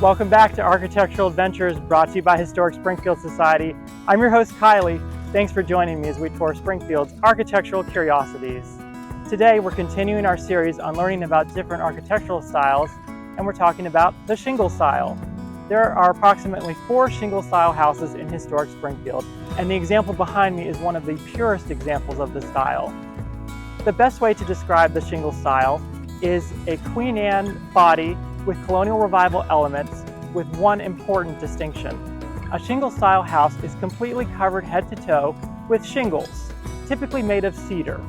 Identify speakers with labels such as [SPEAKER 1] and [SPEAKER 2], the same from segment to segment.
[SPEAKER 1] Welcome back to Architectural Adventures, brought to you by Historic Springfield Society. I'm your host, Kylie. Thanks for joining me as we tour Springfield's architectural curiosities. Today, we're continuing our series on learning about different architectural styles, and we're talking about the shingle style. There are approximately 4 shingle style houses in historic Springfield, and the example behind me is one of the purest examples of the style. The best way to describe the shingle style is a Queen Anne body with colonial revival elements, with one important distinction. A shingle style house is completely covered head to toe with shingles, typically made of cedar.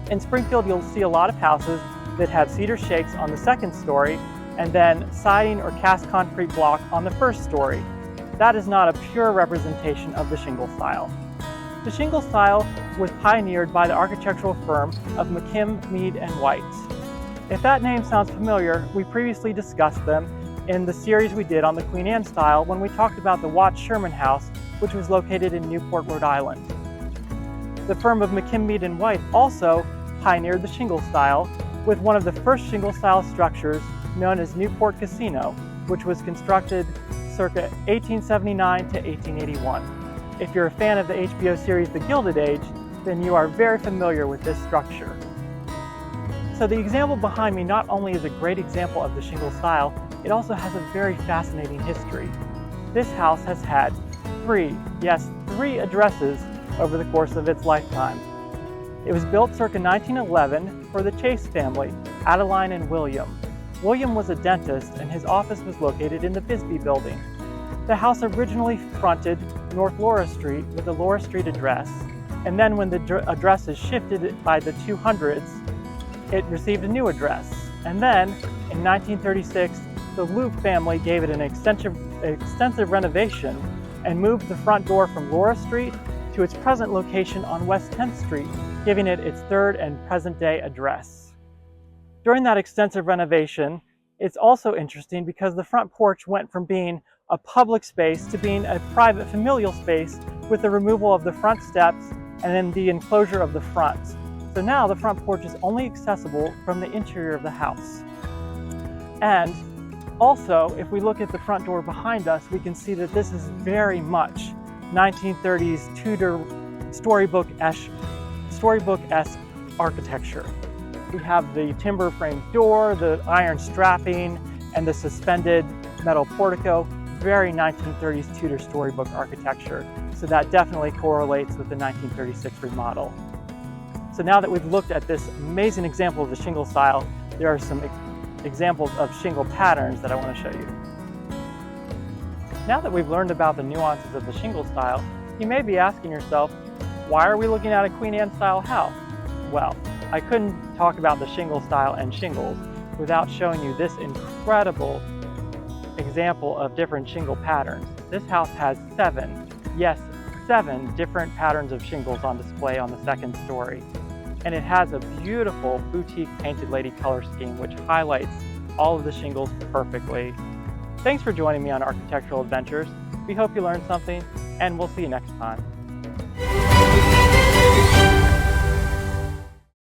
[SPEAKER 1] In Springfield, you'll see a lot of houses that have cedar shakes on the second story and then siding or cast concrete block on the first story. That is not a pure representation of the shingle style. The shingle style was pioneered by the architectural firm of McKim, Mead & White. If that name sounds familiar, we previously discussed them in the series we did on the Queen Anne style when we talked about the Watts Sherman House, which was located in Newport, Rhode Island. The firm of McKim, Mead & White also pioneered the shingle style with one of the first shingle style structures known as Newport Casino, which was constructed circa 1879 to 1881. If you're a fan of the HBO series The Gilded Age, then you are very familiar with this structure. So the example behind me not only is a great example of the shingle style, it also has a very fascinating history. This house has had 3 addresses over the course of its lifetime. It was built circa 1911 for the Chase family, Adeline and William. William was a dentist and his office was located in the Bisbee building. The house originally fronted North Laura Street with a Laura Street address, and then when the addresses shifted by the 200s, it received a new address. And then in 1936, the Loop family gave it an extensive renovation and moved the front door from Laura Street to its present location on West 10th Street, giving it its 3rd and present day address. During that extensive renovation, it's also interesting because the front porch went from being a public space to being a private familial space with the removal of the front steps and then the enclosure of the front. So now the front porch is only accessible from the interior of the house. And also, if we look at the front door behind us, we can see that this is very much 1930s Tudor storybook-esque architecture. We have the timber frame door, the iron strapping, and the suspended metal portico. Very 1930s Tudor storybook architecture. So that definitely correlates with the 1936 remodel. So now that we've looked at this amazing example of the shingle style, there are some examples of shingle patterns that I want to show you. Now that we've learned about the nuances of the shingle style, you may be asking yourself, why are we looking at a Queen Anne style house? Well, I couldn't talk about the shingle style and shingles without showing you this incredible example of different shingle patterns. This house has 7 different patterns of shingles on display on the second story. And it has a beautiful boutique painted lady color scheme which highlights all of the shingles perfectly. Thanks for joining me on Architectural Adventures. We hope you learned something, and we'll see you next time.